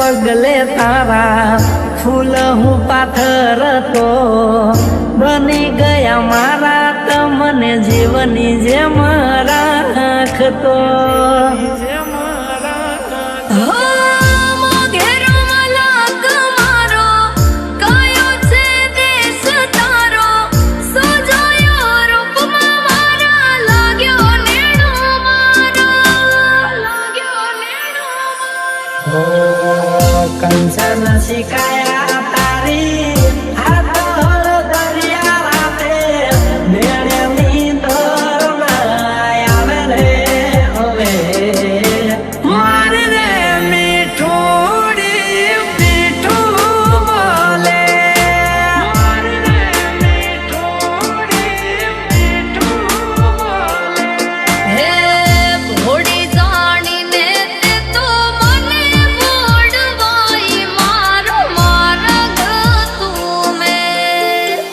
પગલે તારા ફૂલ હું પાથર તો બની ગયા મારા તમને જીવની જેમ રાખતો કંચન શિકાયા તારી હાથ દરિયા રાતે મેળેની દરમાં આવે રે હવે મારે રે મીઠુડી મીઠું બોલે મારે રે મીઠુડી મીઠું બોલે હે ભોળી જાણીને તે તો મને બોડવાઈ મારો માર્ગ તું મેં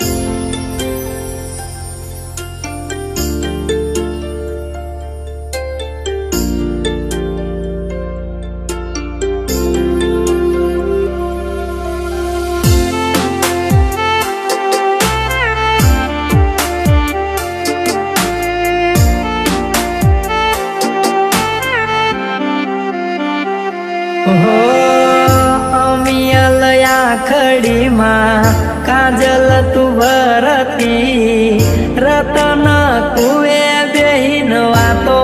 અમિયલયા ખડીમાં કાજલ તું ભરતી રતન કુએ બેહીન વાતો